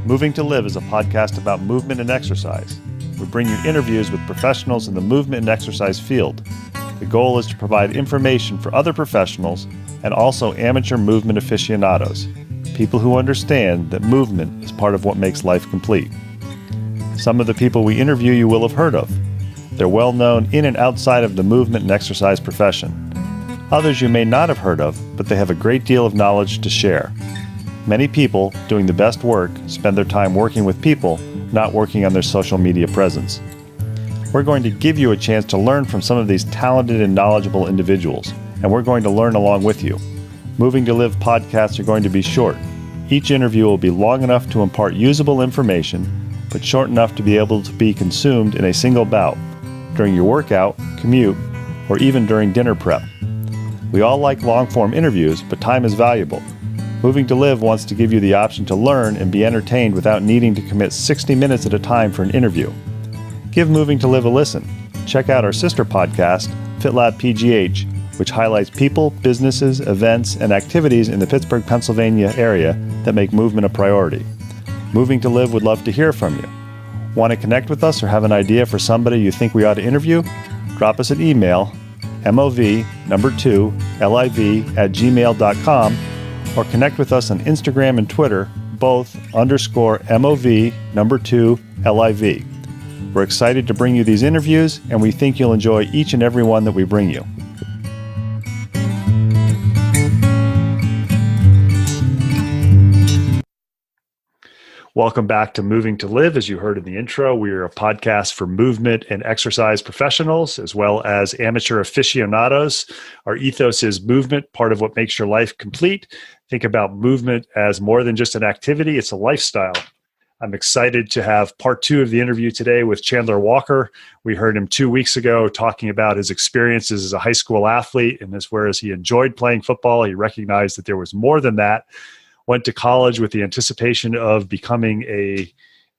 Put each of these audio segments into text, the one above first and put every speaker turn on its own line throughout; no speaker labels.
Moving to Live is a podcast about movement and exercise. We bring you interviews with professionals in the movement and exercise field. The goal is to provide information for other professionals and also amateur movement aficionados, people who understand that movement is part of what makes life complete. Some of the people we interview you will have heard of. They're well known in and outside of the movement and exercise profession. Others you may not have heard of, but they have a great deal of knowledge to share. Many people doing the best work spend their time working with people, not working on their social media presence. We're going to give you a chance to learn from some of these talented and knowledgeable individuals, and we're going to learn along with you. Moving to Live podcasts are going to be short. Each interview will be long enough to impart usable information, but short enough to be able to be consumed in a single bout, during your workout, commute, or even during dinner prep. We all like long-form interviews, but time is valuable. Moving to Live wants to give you the option to learn and be entertained without needing to commit 60 minutes at a time for an interview. Give Moving to Live a listen. Check out our sister podcast, FitLab PGH, which highlights people, businesses, events, and activities in the Pittsburgh, Pennsylvania area that make movement a priority. Moving to Live would love to hear from you. Want to connect with us or have an idea for somebody you think we ought to interview? Drop us an email, mov2liv@gmail.com, or connect with us on Instagram and Twitter, both _mov2liv. We're excited to bring you these interviews, and we think you'll enjoy each and every one that we bring you. Welcome back to Moving to Live. As you heard in the intro, we are a podcast for movement and exercise professionals, as well as amateur aficionados. Our ethos is movement, part of what makes your life complete. Think about movement as more than just an activity, it's a lifestyle. I'm excited to have part 2 of the interview today with Chandler Walker. We heard him 2 weeks ago talking about his experiences as a high school athlete, and as whereas he enjoyed playing football, he recognized that there was more than that. Went to college with the anticipation of becoming a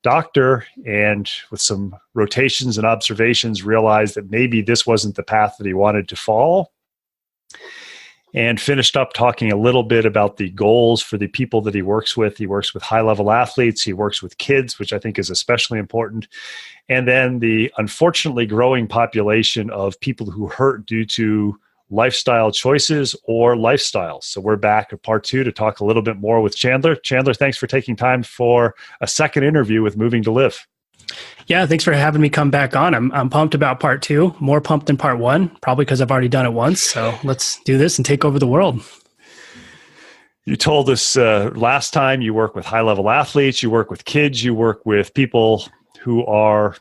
doctor, and with some rotations and observations realized that maybe this wasn't the path that he wanted to follow. And finished up talking a little bit about the goals for the people that he works with. He works with high-level athletes. He works with kids, which I think is especially important. And then the unfortunately growing population of people who hurt due to lifestyle choices or lifestyles. So we're back at part 2 to talk a little bit more with Chandler. Chandler, thanks for taking time for a second interview with Moving to Live.
Yeah, thanks for having me come back on. I'm pumped about part 2, more pumped than part 1, probably because I've already done it once. So let's do this and take over the world.
You told us last time you work with high-level athletes, you work with kids, you work with people who are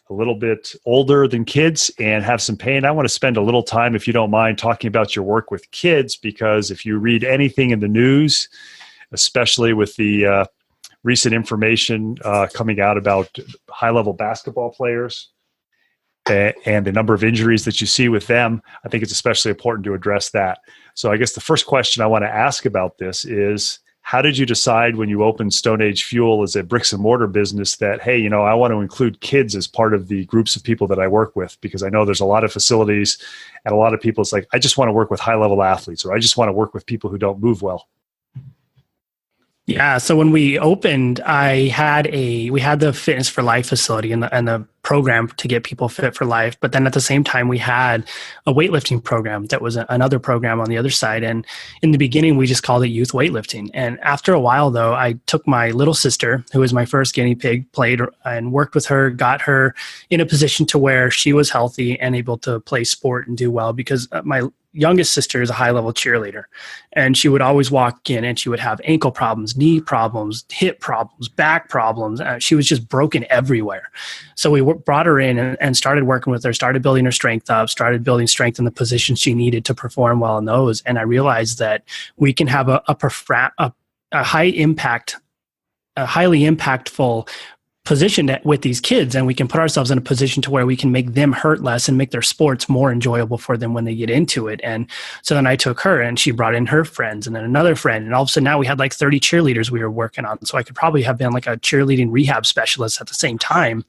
a little bit older than kids and have some pain. I want to spend a little time, if you don't mind, talking about your work with kids, because if you read anything in the news, especially with the recent information coming out about high-level basketball players and the number of injuries that you see with them, I think it's especially important to address that. So I guess the first question I want to ask about this is, how did you decide when you opened Stone Age Fuel as a bricks and mortar business that, hey, I want to include kids as part of the groups of people that I work with? Because I know there's a lot of facilities and a lot of people, it's like, I just want to work with high-level athletes, or I just want to work with people who don't move well.
Yeah. So when we opened, we had the Fitness for Life facility and the program to get people fit for life. But then at the same time, we had a weightlifting program that was another program on the other side. And in the beginning, we just called it youth weightlifting. And after a while, though, I took my little sister, who was my first guinea pig, played and worked with her, got her in a position to where she was healthy and able to play sport and do well, because my youngest sister is a high-level cheerleader, and she would always walk in and she would have ankle problems, knee problems, hip problems, back problems. She was just broken everywhere. So we brought her in and started working with her, started building her strength up, started building strength in the positions she needed to perform well in those. And I realized that we can have a highly impactful positioned with these kids, and we can put ourselves in a position to where we can make them hurt less and make their sports more enjoyable for them when they get into it. And so then I took her, and she brought in her friends and then another friend. And all of a sudden now we had like 30 cheerleaders we were working on. So I could probably have been like a cheerleading rehab specialist at the same time.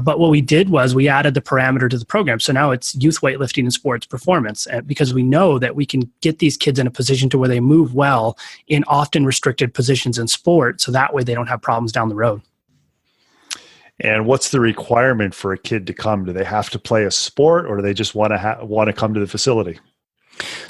But what we did was we added the parameter to the program. So now it's youth weightlifting and sports performance, because we know that we can get these kids in a position to where they move well in often restricted positions in sport. So that way they don't have problems down the road.
And what's the requirement for a kid to come? Do they have to play a sport, or do they just want to come to the facility?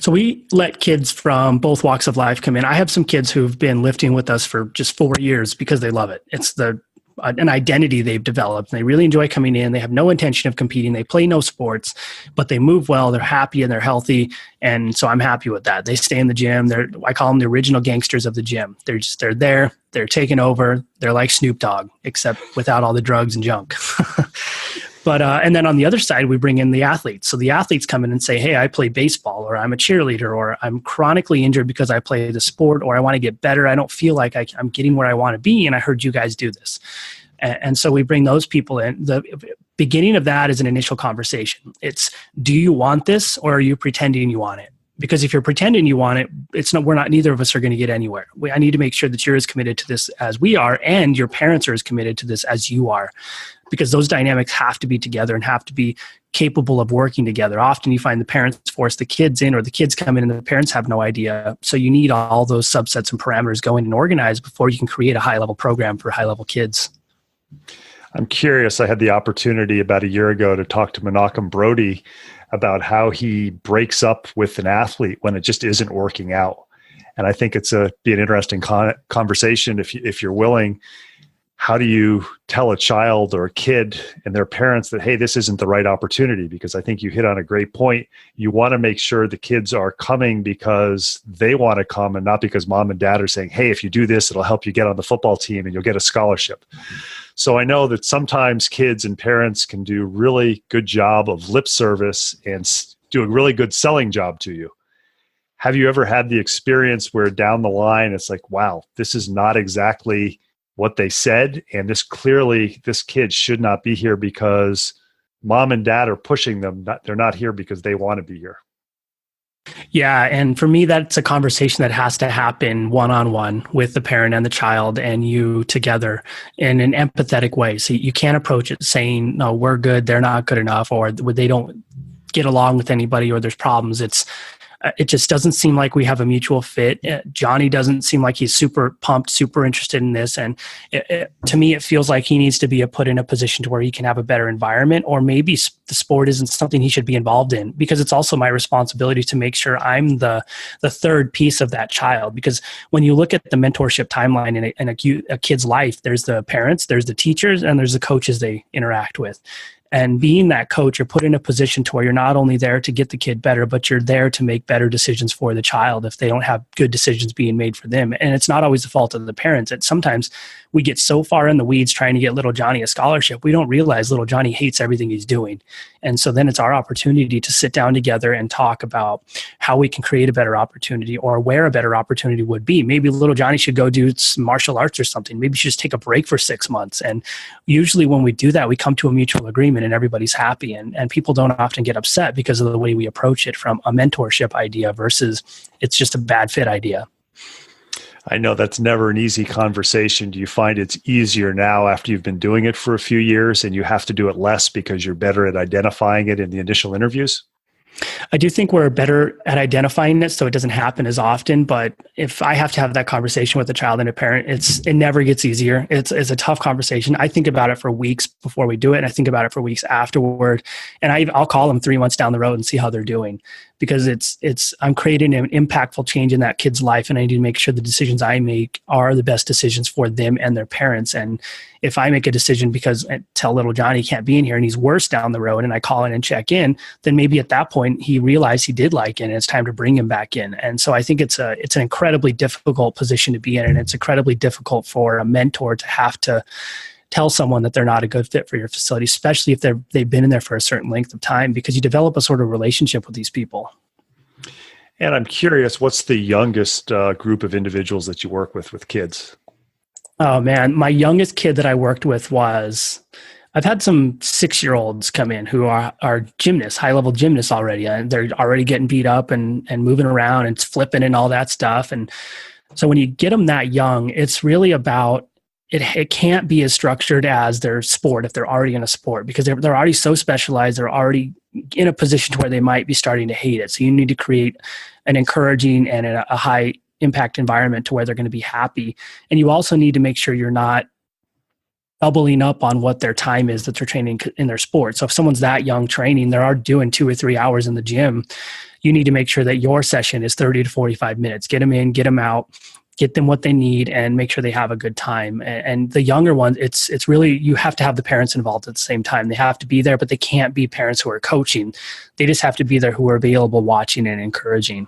So we let kids from both walks of life come in. I have some kids who've been lifting with us for just 4 years because they love it. It's an identity they've developed. They really enjoy coming in. They have no intention of competing. They play no sports, but they move well. They're happy and they're healthy. And so I'm happy with that. They stay in the gym. I call them the original gangsters of the gym. They're there. They're taking over. They're like Snoop Dogg, except without all the drugs and junk. But and then on the other side, we bring in the athletes. So the athletes come in and say, hey, I play baseball, or I'm a cheerleader, or I'm chronically injured because I play the sport, or I want to get better. I don't feel like I'm getting where I want to be, and I heard you guys do this. And so we bring those people in. The beginning of that is an initial conversation. It's, do you want this, or are you pretending you want it? Because if you're pretending you want it, neither of us are going to get anywhere. I need to make sure that you're as committed to this as we are, and your parents are as committed to this as you are, because those dynamics have to be together and have to be capable of working together. Often you find the parents force the kids in, or the kids come in and the parents have no idea. So you need all those subsets and parameters going and organized before you can create a high-level program for high-level kids.
I'm curious. I had the opportunity about a year ago to talk to Menachem Brody about how he breaks up with an athlete when it just isn't working out. And I think it's be an interesting conversation if you're willing. How do you tell a child or a kid and their parents that, hey, this isn't the right opportunity? Because I think you hit on a great point. You want to make sure the kids are coming because they want to come, and not because mom and dad are saying, hey, if you do this, it'll help you get on the football team and you'll get a scholarship. So I know that sometimes kids and parents can do really good job of lip service and do a really good selling job to you. Have you ever had the experience where down the line, it's like, wow, this is not exactly what they said, and this kid should not be here because mom and dad are pushing them. They're not here because they want to be here.
Yeah. And for me, that's a conversation that has to happen one-on-one with the parent and the child and you together in an empathetic way. So you can't approach it saying, no, we're good, they're not good enough, or they don't get along with anybody, or there's problems. It just doesn't seem like we have a mutual fit. Johnny doesn't seem like he's super pumped, super interested in this. And to me, it feels like he needs to be put in a position to where he can have a better environment, or maybe the sport isn't something he should be involved in, because it's also my responsibility to make sure I'm the third piece of that child. Because when you look at the mentorship timeline in a kid's life, there's the parents, there's the teachers, and there's the coaches they interact with. And being that coach, you're put in a position to where you're not only there to get the kid better, but you're there to make better decisions for the child if they don't have good decisions being made for them. And it's not always the fault of the parents. Sometimes we get so far in the weeds trying to get little Johnny a scholarship, we don't realize little Johnny hates everything he's doing. And so then it's our opportunity to sit down together and talk about how we can create a better opportunity, or where a better opportunity would be. Maybe little Johnny should go do some martial arts or something. Maybe she should just take a break for 6 months. And usually when we do that, we come to a mutual agreement and everybody's happy. And people don't often get upset because of the way we approach it from a mentorship idea versus it's just a bad fit idea.
I know that's never an easy conversation. Do you find it's easier now after you've been doing it for a few years and you have to do it less because you're better at identifying it in the initial interviews?
I do think we're better at identifying it so it doesn't happen as often. But if I have to have that conversation with a child and a parent, it never gets easier. It's a tough conversation. I think about it for weeks before we do it, and I think about it for weeks afterward. And I'll call them 3 months down the road and see how they're doing, because I'm creating an impactful change in that kid's life, and I need to make sure the decisions I make are the best decisions for them and their parents. And if I make a decision because I tell little Johnny he can't be in here and he's worse down the road, and I call in and check in, then maybe at that point he realized he did like it and it's time to bring him back in. And so I think it's an incredibly difficult position to be in, and it's incredibly difficult for a mentor to have to tell someone that they're not a good fit for your facility, especially if they've been in there for a certain length of time, because you develop a sort of relationship with these people.
And I'm curious, what's the youngest group of individuals that you work with kids?
Oh man, my youngest kid that I worked with I've had some 6-year-olds come in who are gymnasts, high-level gymnasts already, and they're already getting beat up and moving around and flipping and all that stuff. And so when you get them that young, it's really about it can't be as structured as their sport if they're already in a sport, because they're already so specialized. They're already in a position to where they might be starting to hate it. So you need to create an encouraging and a high impact environment to where they're going to be happy. And you also need to make sure you're not doubling up on what their time is that they're training in their sport. So if someone's that young training, they're doing 2 or 3 hours in the gym, you need to make sure that your session is 30 to 45 minutes. Get them in, get them out, get them what they need, and make sure they have a good time. And the younger ones, it's really, you have to have the parents involved at the same time. They have to be there, but they can't be parents who are coaching. They just have to be there who are available, watching and encouraging.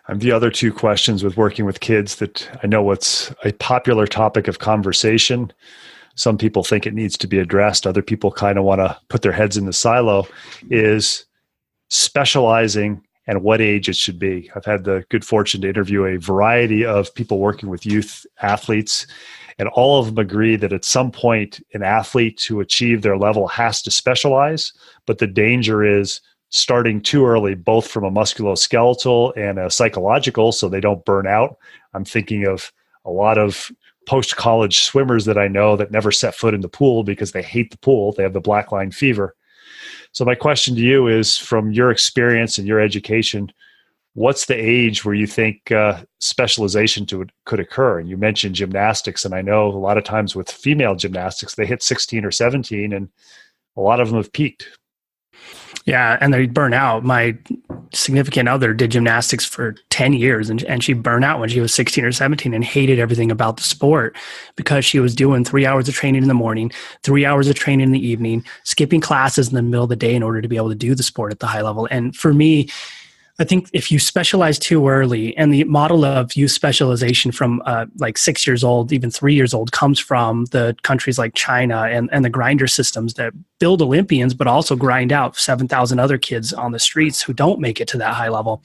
And the other 2 questions with working with kids that I know what's a popular topic of conversation. Some people think it needs to be addressed. Other people kind of want to put their heads in the silo, is specializing and what age it should be. I've had the good fortune to interview a variety of people working with youth athletes, and all of them agree that at some point an athlete to achieve their level has to specialize, but the danger is starting too early, both from a musculoskeletal and a psychological, so they don't burn out. I'm thinking of a lot of post-college swimmers that I know that never set foot in the pool because they hate the pool. They have the black line fever. So my question to you is, from your experience and your education, what's the age where you think specialization could occur? And you mentioned gymnastics, and I know a lot of times with female gymnastics, they hit 16 or 17, and a lot of them have peaked.
Yeah, and they burn out. My significant other did gymnastics for 10 years, and she burned out when she was 16 or 17 and hated everything about the sport because she was doing 3 hours of training in the morning, 3 hours of training in the evening, skipping classes in the middle of the day in order to be able to do the sport at the high level. And for me, I think if you specialize too early, and the model of youth specialization from like 6 years old, even 3 years old, comes from the countries like China and the grinder systems that build Olympians, but also grind out 7,000 other kids on the streets who don't make it to that high level.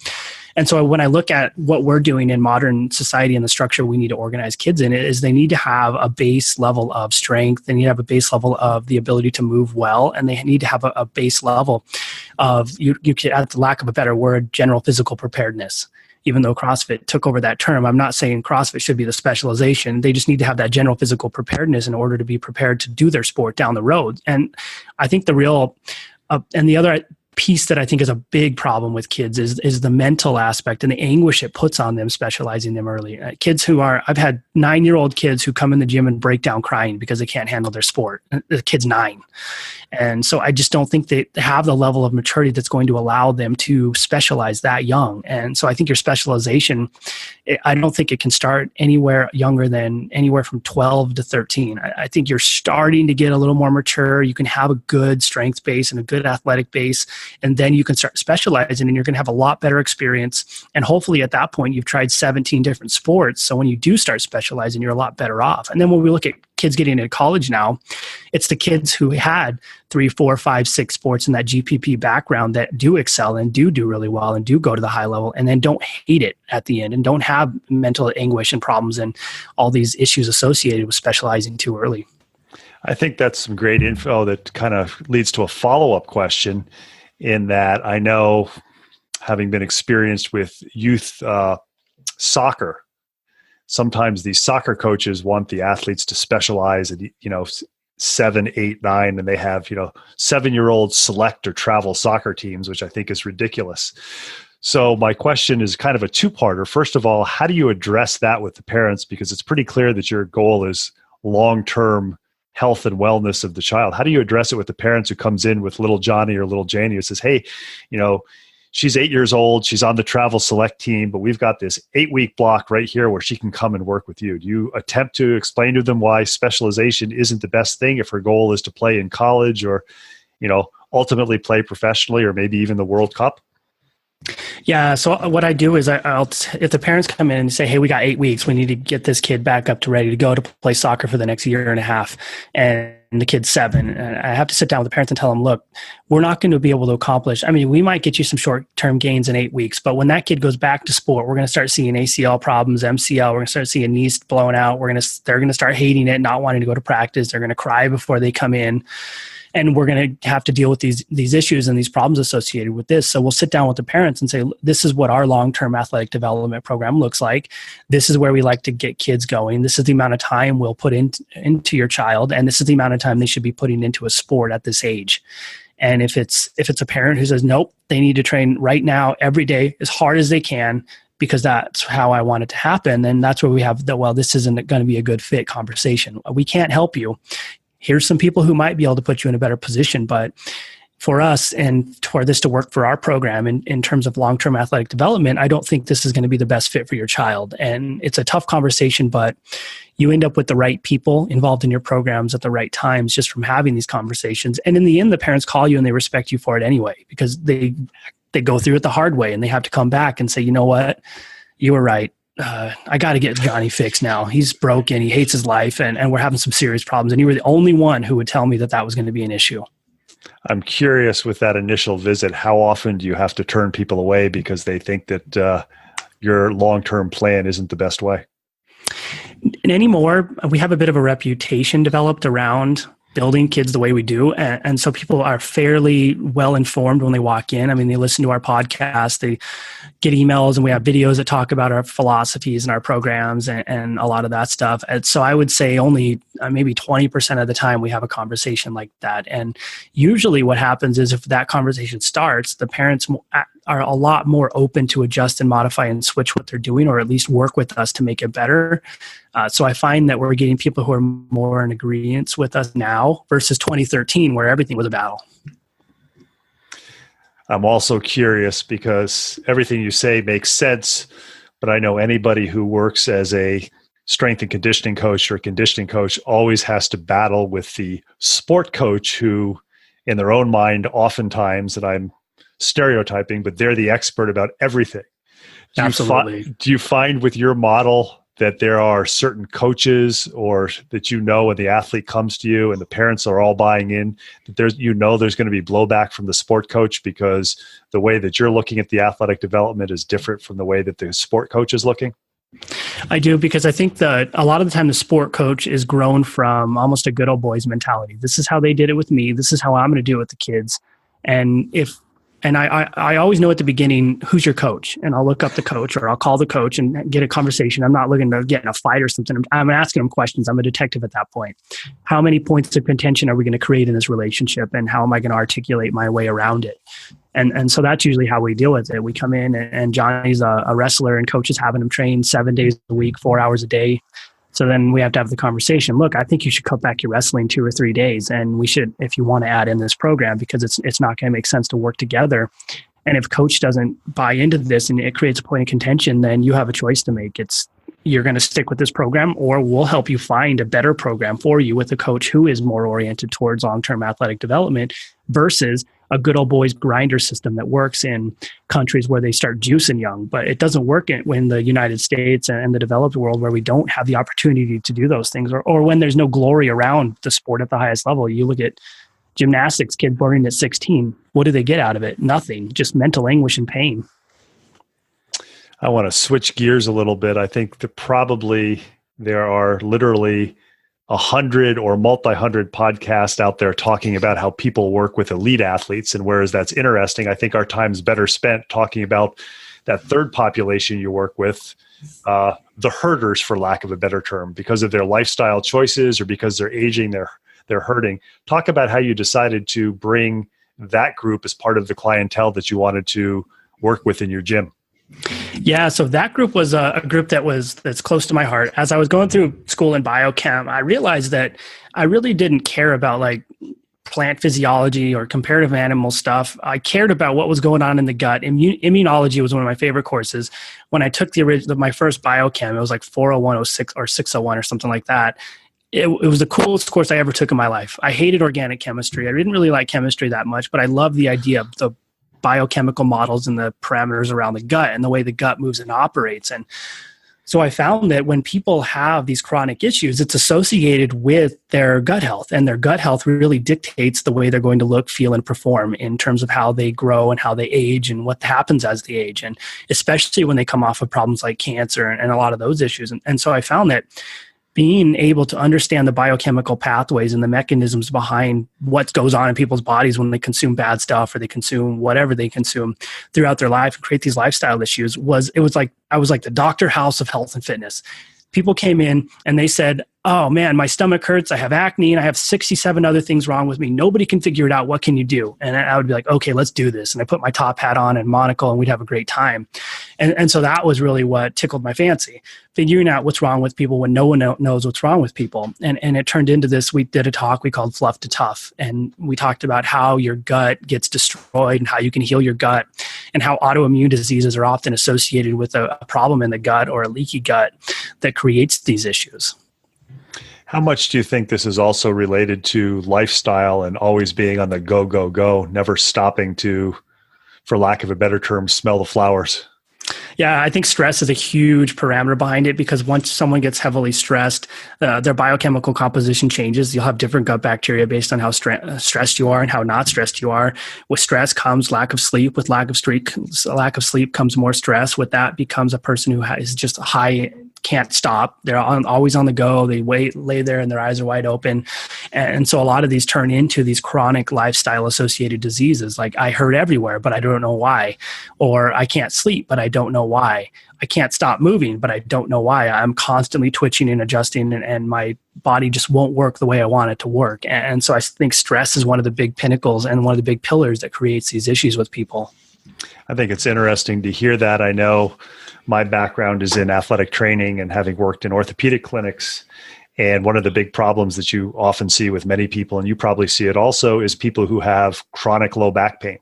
And so when I look at what we're doing in modern society and the structure we need to organize kids in, is they need to have a base level of strength. They need to have a base level of the ability to move well. And they need to have a base level of, you can, at the lack of a better word, general physical preparedness. Even though CrossFit took over that term, I'm not saying CrossFit should be the specialization. They just need to have that general physical preparedness in order to be prepared to do their sport down the road. And I think the real, and the other piece that I think is a big problem with kids is the mental aspect and the anguish it puts on them specializing them early. Kids I've had 9-year-old kids who come in the gym and break down crying because they can't handle their sport. The kid's 9. And so I just don't think they have the level of maturity that's going to allow them to specialize that young. And so I think your specialization, I don't think it can start anywhere younger than anywhere from 12 to 13. I think you're starting to get a little more mature. You can have a good strength base and a good athletic base, and then you can start specializing, and you're going to have a lot better experience. And hopefully at that point, you've tried 17 different sports. So when you do start specializing, you're a lot better off. And then when we look at kids getting into college now, it's the kids who had 3, 4, 5, 6 sports in that GPP background that do excel and do really well and do go to the high level, and then don't hate it at the end and don't have mental anguish and problems and all these issues associated with specializing too early.
I think that's some great info that kind of leads to a follow-up question, in that I know, having been experienced with youth soccer, sometimes these soccer coaches want the athletes to specialize at, 7, 8, 9, and they have, 7-year-old select or travel soccer teams, which I think is ridiculous. So my question is kind of a 2-parter. First of all, how do you address that with the parents? Because it's pretty clear that your goal is long-term health and wellness of the child. How do you address it with the parents who comes in with little Johnny or little Janie who says, hey, she's 8 years old, she's on the travel select team, but we've got this 8-week block right here where she can come and work with you. Do you attempt to explain to them why specialization isn't the best thing if her goal is to play in college or, ultimately play professionally or maybe even the World Cup?
Yeah. So what I do is if the parents come in and say, hey, we got 8 weeks, we need to get this kid back up to ready to go to play soccer for the next year and a half. And the kid's 7, and I have to sit down with the parents and tell them, look, we're not going to be able to accomplish. I mean, we might get you some short-term gains in 8 weeks, but when that kid goes back to sport, we're going to start seeing ACL problems, MCL. We're going to start seeing knees blown out. They're going to start hating it, not wanting to go to practice. They're going to cry before they come in. And we're going to have to deal with these issues and these problems associated with this. So we'll sit down with the parents and say, this is what our long-term athletic development program looks like. This is where we like to get kids going. This is the amount of time we'll put into your child. And this is the amount of time they should be putting into a sport at this age. And if it's a parent who says, nope, they need to train right now, every day, as hard as they can, because that's how I want it to happen, then that's where we have this isn't going to be a good fit conversation. We can't help you. Here's some people who might be able to put you in a better position. But for us and for this to work for our program in terms of long-term athletic development, I don't think this is going to be the best fit for your child. And it's a tough conversation, but you end up with the right people involved in your programs at the right times just from having these conversations. And in the end, the parents call you and they respect you for it anyway, because they go through it the hard way and they have to come back and say, you know what, you were right. I got to get Johnny fixed now. He's broken. He hates his life, and we're having some serious problems. And you were the only one who would tell me that was going to be an issue.
I'm curious, with that initial visit, how often do you have to turn people away because they think that your long-term plan isn't the best way?
And anymore, we have a bit of a reputation developed around building kids the way we do. And so people are fairly well informed when they walk in. I mean, they listen to our podcast, they get emails, and we have videos that talk about our philosophies and our programs and a lot of that stuff. And so I would say only maybe 20% of the time we have a conversation like that. And usually what happens is if that conversation starts, the parents are a lot more open to adjust and modify and switch what they're doing, or at least work with us to make it better. So I find that we're getting people who are more in agreement with us now versus 2013, where everything was a battle.
I'm also curious because everything you say makes sense, but I know anybody who works as a strength and conditioning coach or conditioning coach always has to battle with the sport coach who, in their own mind, oftentimes, and I'm stereotyping, but they're the expert about everything.
Absolutely.
Do you find with your model that there are certain coaches, or that when the athlete comes to you and the parents are all buying in, that there's going to be blowback from the sport coach because the way that you're looking at the athletic development is different from the way that the sport coach is looking?
I do, because I think that a lot of the time the sport coach is grown from almost a good old boys mentality. This is how they did it with me. This is how I'm going to do it with the kids. And I always know at the beginning, who's your coach? And I'll look up the coach, or I'll call the coach and get a conversation. I'm not looking to get in a fight or something. I'm asking them questions. I'm a detective at that point. How many points of contention are we going to create in this relationship? And how am I going to articulate my way around it? And so that's usually how we deal with it. We come in and Johnny's a wrestler, and coach is having him train 7 days a week, 4 hours a day. So then we have to have the conversation. Look, I think you should cut back your wrestling 2 or 3 days. And we should, if you want to add in this program, because it's not going to make sense to work together. And if coach doesn't buy into this and it creates a point of contention, then you have a choice to make. You're going to stick with this program, or we'll help you find a better program for you with a coach who is more oriented towards long-term athletic development versus a good old boys grinder system that works in countries where they start juicing young. But it doesn't work in the United States and the developed world, where we don't have the opportunity to do those things, or when there's no glory around the sport at the highest level. You look at gymnastics, kid born at 16. What do they get out of it? Nothing, just mental anguish and pain.
I want to switch gears a little bit. I think there are literally 100 or multi-hundred podcasts out there talking about how people work with elite athletes. And whereas that's interesting, I think our time's better spent talking about that third population you work with, the herders, for lack of a better term, because of their lifestyle choices or because they're aging, they're hurting. Talk about how you decided to bring that group as part of the clientele that you wanted to work with in your gym.
Yeah, so that group was a group that's close to my heart. As I was going through school in biochem, I realized that I really didn't care about like plant physiology or comparative animal stuff. I cared about what was going on in the gut. Immunology was one of my favorite courses. When I took my first biochem, it was like 401, 06, or 601 or something like that. It was the coolest course I ever took in my life. I hated organic chemistry. I didn't really like chemistry that much, but I loved the idea of the biochemical models and the parameters around the gut and the way the gut moves and operates. And So I found that when people have these chronic issues, it's associated with their gut health, and their gut health really dictates the way they're going to look, feel, and perform in terms of how they grow and how they age and what happens as they age, and especially when they come off of problems like cancer and a lot of those issues. And so I found that being able to understand the biochemical pathways and the mechanisms behind what goes on in people's bodies when they consume bad stuff or they consume whatever they consume throughout their life and create these lifestyle issues I was like the Dr. House of health and fitness. People came in and they said, oh man, my stomach hurts. I have acne and I have 67 other things wrong with me. Nobody can figure it out. What can you do? And I would be like, okay, let's do this. And I put my top hat on and monocle and we'd have a great time. And so that was really what tickled my fancy, figuring out what's wrong with people when no one knows what's wrong with people. And it turned into this, we did a talk we called Fluff to Tough. And we talked about how your gut gets destroyed and how you can heal your gut, and how autoimmune diseases are often associated with a problem in the gut or a leaky gut that creates these issues.
How much do you think this is also related to lifestyle and always being on the go, go, go, never stopping to, for lack of a better term, smell the flowers?
Yeah, I think stress is a huge parameter behind it, because once someone gets heavily stressed, their biochemical composition changes. You'll have different gut bacteria based on how stressed you are and how not stressed you are. With stress comes lack of sleep. With lack of sleep comes more stress. With that becomes a person who is just high, can't stop. They're always on the go. They lay there and their eyes are wide open. And so a lot of these turn into these chronic lifestyle associated diseases. Like, I hurt everywhere, but I don't know why. Or I can't sleep, but I don't know why. I can't stop moving, but I don't know why. I'm constantly twitching and adjusting, and my body just won't work the way I want it to work. And so I think stress is one of the big pinnacles and one of the big pillars that creates these issues with people.
I think it's interesting to hear that. I know my background is in athletic training and having worked in orthopedic clinics. And one of the big problems that you often see with many people, and you probably see it also, is people who have chronic low back pain.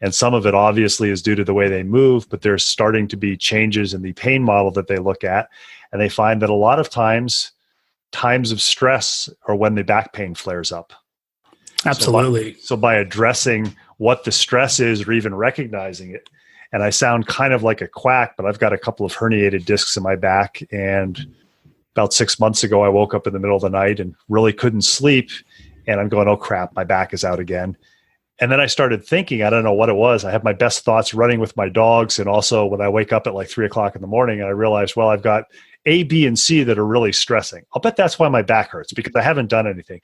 And some of it obviously is due to the way they move, but there's starting to be changes in the pain model that they look at. And they find that a lot of times of stress are when the back pain flares up.
Absolutely.
So by addressing what the stress is, or even recognizing it, and I sound kind of like a quack, but I've got a couple of herniated discs in my back. And about 6 months ago, I woke up in the middle of the night and really couldn't sleep. And I'm going, oh crap, my back is out again. And then I started thinking, I don't know what it was. I have my best thoughts running with my dogs. And also when I wake up at like 3 o'clock in the morning, and I realized, well, I've got A, B, and C that are really stressing. I'll bet that's why my back hurts, because I haven't done anything.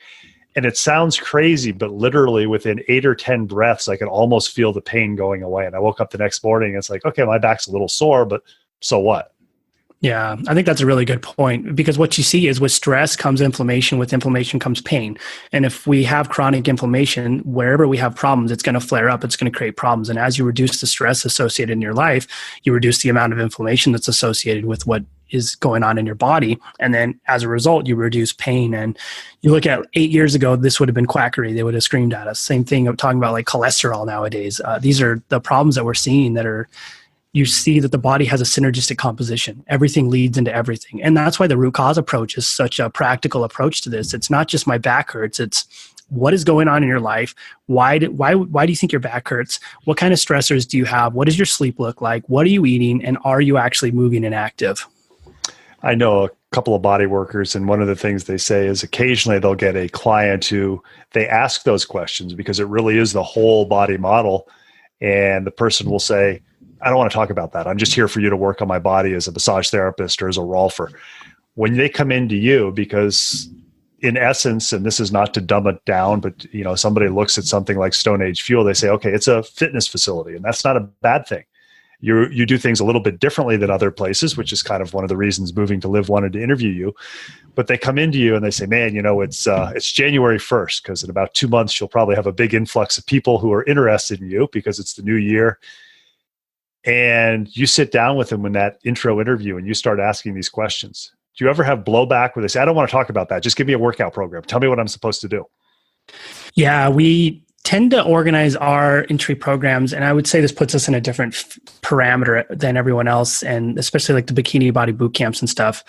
And it sounds crazy, but literally within 8 or 10 breaths, I could almost feel the pain going away. And I woke up the next morning and it's like, okay, my back's a little sore, but so what?
Yeah, I think that's a really good point, because what you see is with stress comes inflammation, with inflammation comes pain. And if we have chronic inflammation, wherever we have problems, it's going to flare up, it's going to create problems. And as you reduce the stress associated in your life, you reduce the amount of inflammation that's associated with what is going on in your body. And then as a result, you reduce pain. And you look at 8 years ago, this would have been quackery. They would have screamed at us. Same thing of talking about like cholesterol nowadays. These are the problems that we're seeing that are, you see that the body has a synergistic composition. Everything leads into everything. And that's why the root cause approach is such a practical approach to this. It's not just my back hurts. It's what is going on in your life? Why do you think your back hurts? What kind of stressors do you have? What does your sleep look like? What are you eating? And are you actually moving and active?
I know a couple of body workers, and one of the things they say is occasionally they'll get a client who they ask those questions because it really is the whole body model. And the person will say, I don't want to talk about that. I'm just here for you to work on my body as a massage therapist or as a rolfer. When they come into you, because in essence, and this is not to dumb it down, but somebody looks at something like Stone Age Fuel, they say, okay, it's a fitness facility, and that's not a bad thing. You do things a little bit differently than other places, which is kind of one of the reasons Moving2Live wanted to interview you. But they come into you and they say, man, it's January 1st, because in about 2 months, you'll probably have a big influx of people who are interested in you because it's the new year. And you sit down with them in that intro interview and you start asking these questions. Do you ever have blowback where they say, I don't want to talk about that. Just give me a workout program. Tell me what I'm supposed to do.
Yeah, we tend to organize our entry programs, and I would say this puts us in a different parameter than everyone else, and especially like the bikini body boot camps and stuff.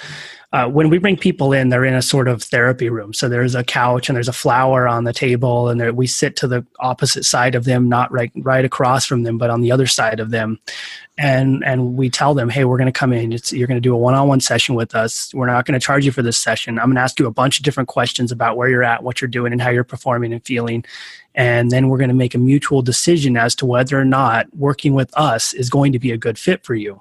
when we bring people in, they're in a sort of therapy room. So there's a couch and there's a flower on the table, and we sit to the opposite side of them, not right across from them, but on the other side of them. And we tell them, hey, we're going to come in. You're going to do a one-on-one session with us. We're not going to charge you for this session. I'm going to ask you a bunch of different questions about where you're at, what you're doing, and how you're performing and feeling. And then we're going to make a mutual decision as to whether or not working with us is going to be a good fit for you.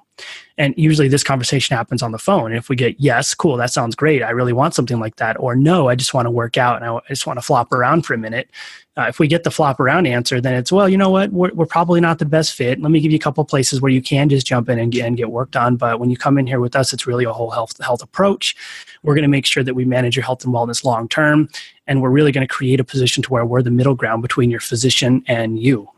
And usually this conversation happens on the phone. And if we get, yes, cool, that sounds great, I really want something like that. Or no, I just want to work out and I just want to flop around for a minute. If we get the flop around answer, then it's, well, you know what, we're probably not the best fit. Let me give you a couple places where you can just jump in and get worked on. But when you come in here with us, it's really a whole health approach. We're going to make sure that we manage your health and wellness long term. And we're really going to create a position to where we're the middle ground between your physician and you.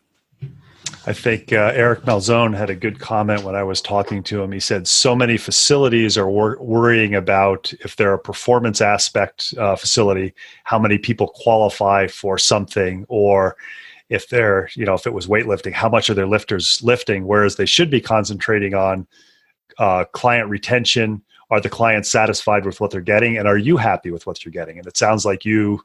I think Eric Malzone had a good comment when I was talking to him. He said so many facilities are worrying about, if they're a performance aspect facility, how many people qualify for something, or if they're, if it was weightlifting, how much are their lifters lifting, whereas they should be concentrating on client retention. Are the clients satisfied with what they're getting? And are you happy with what you're getting? And it sounds like you,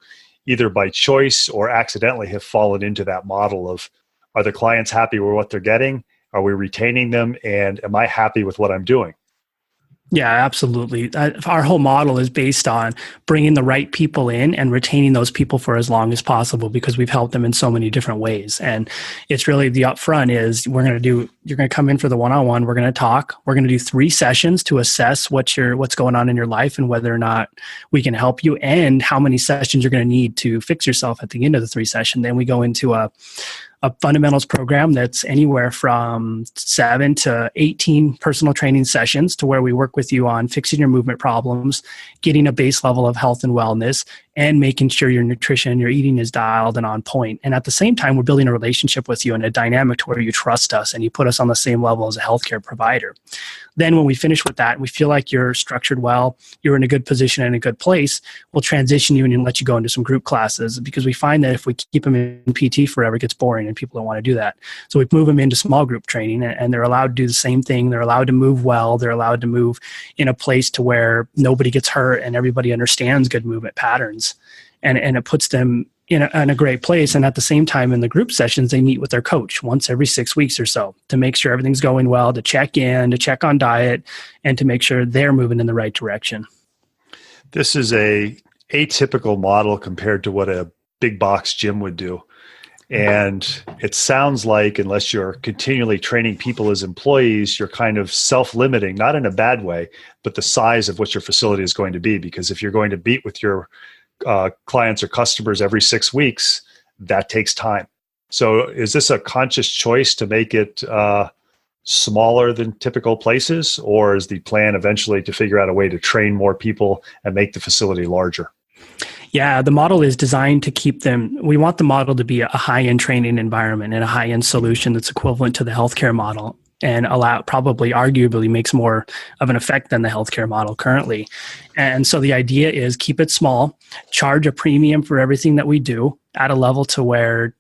either by choice or accidentally, have fallen into that model of, are the clients happy with what they're getting? Are we retaining them? And am I happy with what I'm doing?
Yeah, absolutely. Our whole model is based on bringing the right people in and retaining those people for as long as possible, because we've helped them in so many different ways. And it's really the upfront is you're going to come in for the one-on-one. We're going to talk. We're going to do 3 sessions to assess what's going on in your life and whether or not we can help you, and how many sessions you're going to need to fix yourself at the end of the 3 sessions. Then we go into a fundamentals program that's anywhere from 7 to 18 personal training sessions, to where we work with you on fixing your movement problems, getting a base level of health and wellness, and making sure your nutrition, your eating is dialed and on point. And at the same time, we're building a relationship with you and a dynamic to where you trust us and you put us on the same level as a healthcare provider. Then when we finish with that, we feel like you're structured well, you're in a good position and a good place, we'll transition you and let you go into some group classes, because we find that if we keep them in PT forever, it gets boring and people don't want to do that. So we move them into small group training, and they're allowed to do the same thing. They're allowed to move well. They're allowed to move in a place to where nobody gets hurt and everybody understands good movement patterns. And it puts them in a great place. And at the same time, in the group sessions, they meet with their coach once every 6 weeks or so to make sure everything's going well, to check in, to check on diet, and to make sure they're moving in the right direction.
This is a atypical model compared to what a big box gym would do. And it sounds like, unless you're continually training people as employees, you're kind of self-limiting, not in a bad way, but the size of what your facility is going to be. Because if you're going to meet with your clients or customers every 6 weeks, that takes time. So is this a conscious choice to make it smaller than typical places, or is the plan eventually to figure out a way to train more people and make the facility larger?
Yeah, the model is designed to keep them. We want the model to be a high-end training environment and a high-end solution that's equivalent to the healthcare model, and probably arguably makes more of an effect than the healthcare model currently. And so the idea is keep it small, charge a premium for everything that we do at a level to where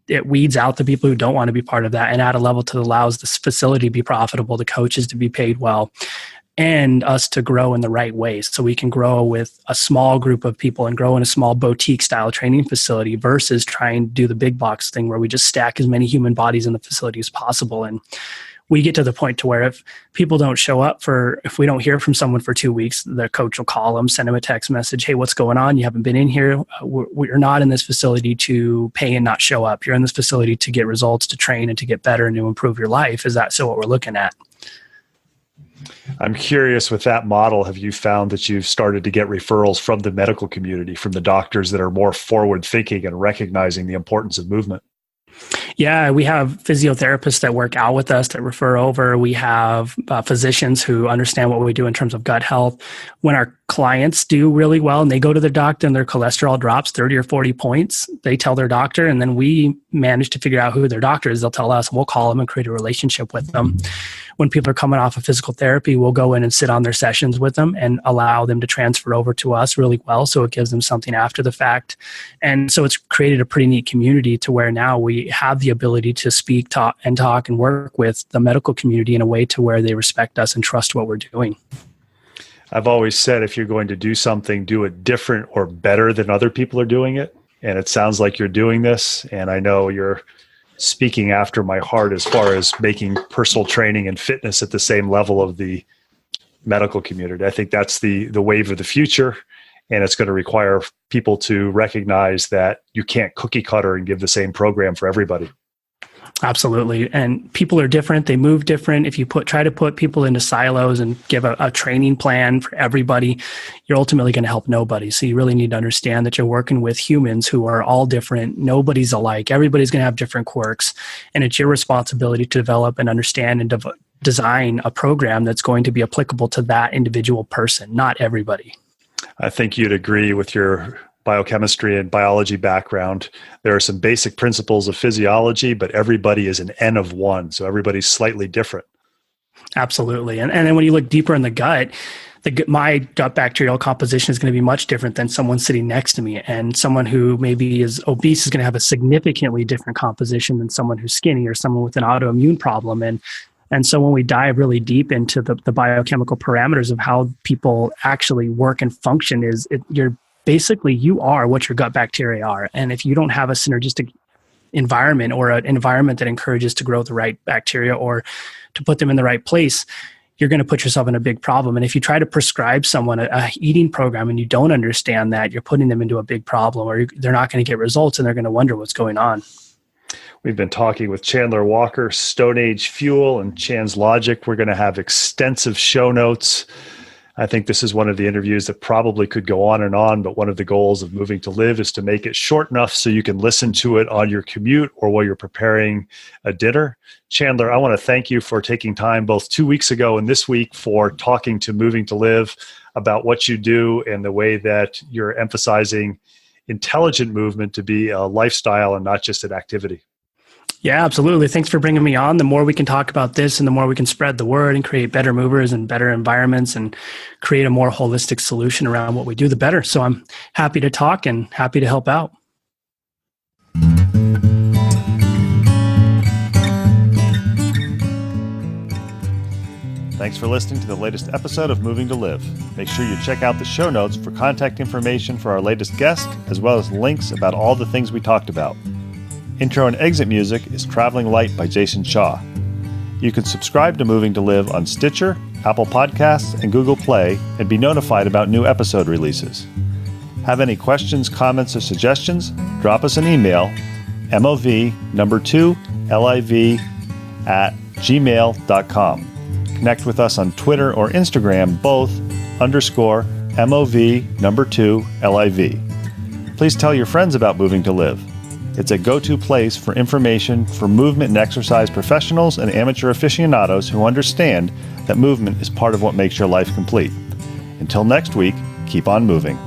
it weeds out the people who don't want to be part of that, and at a level to allows this facility to be profitable, the coaches to be paid well, and us to grow in the right ways. So we can grow with a small group of people and grow in a small boutique style training facility versus trying to do the big box thing where we just stack as many human bodies in the facility as possible. And we get to the point to where if people don't show up if we don't hear from someone for 2 weeks, the coach will call them, send them a text message. Hey, what's going on? You haven't been in here. We're not in this facility to pay and not show up. You're in this facility to get results, to train, and to get better and to improve your life. Is that so what we're looking at?
I'm curious, with that model, have you found that you've started to get referrals from the medical community, from the doctors that are more forward thinking and recognizing the importance of movement?
Yeah, we have physiotherapists that work out with us that refer over. We have physicians who understand what we do in terms of gut health. When our clients do really well and they go to their doctor and their cholesterol drops 30 or 40 points, they tell their doctor, and then we manage to figure out who their doctor is. They'll tell us, and we'll call them and create a relationship with them. When people are coming off of physical therapy, we'll go in and sit on their sessions with them and allow them to transfer over to us really well. So it gives them something after the fact. And so it's created a pretty neat community to where now we have the ability to speak, talk and work with the medical community in a way to where they respect us and trust what we're doing.
I've always said if you're going to do something, do it different or better than other people are doing it. And it sounds like you're doing this. And I know you're speaking after my heart as far as making personal training and fitness at the same level of the medical community. I think that's the wave of the future. And it's going to require people to recognize that you can't cookie cutter and give the same program for everybody.
Absolutely. And people are different. They move different. If you try to put people into silos and give a training plan for everybody, you're ultimately going to help nobody. So you really need to understand that you're working with humans who are all different. Nobody's alike. Everybody's going to have different quirks. And it's your responsibility to develop and understand and design a program that's going to be applicable to that individual person, not everybody.
I think you'd agree with your biochemistry and biology background. There are some basic principles of physiology, but everybody is an N of one. So everybody's slightly different.
Absolutely. And then when you look deeper in the gut, my gut bacterial composition is going to be much different than someone sitting next to me. And someone who maybe is obese is going to have a significantly different composition than someone who's skinny or someone with an autoimmune problem. And so when we dive really deep into the biochemical parameters of how people actually work and function, you are what your gut bacteria are. And if you don't have a synergistic environment or an environment that encourages to grow the right bacteria or to put them in the right place, you're going to put yourself in a big problem. And if you try to prescribe someone a eating program and you don't understand that, you're putting them into a big problem, or they're not going to get results and they're going to wonder what's going on.
We've been talking with Chandler Walker, Stone Age Fuel, and Chan's Logic. We're going to have extensive show notes. I think this is one of the interviews that probably could go on, but one of the goals of Moving to Live is to make it short enough so you can listen to it on your commute or while you're preparing a dinner. Chandler, I want to thank you for taking time both 2 weeks ago and this week for talking to Moving to Live about what you do and the way that you're emphasizing intelligent movement to be a lifestyle and not just an activity.
Yeah, absolutely. Thanks for bringing me on. The more we can talk about this and the more we can spread the word and create better movers and better environments and create a more holistic solution around what we do, the better. So I'm happy to talk and happy to help out.
Thanks for listening to the latest episode of Moving to Live. Make sure you check out the show notes for contact information for our latest guest, as well as links about all the things we talked about. Intro and exit music is Traveling Light by Jason Shaw. You can subscribe to Moving to Live on Stitcher, Apple Podcasts, and Google Play and be notified about new episode releases. Have any questions, comments, or suggestions? Drop us an email, mov2liv@gmail.com. Connect with us on Twitter or Instagram, both _mov2liv. Please tell your friends about Moving to Live. It's a go-to place for information for movement and exercise professionals and amateur aficionados who understand that movement is part of what makes your life complete. Until next week, keep on moving.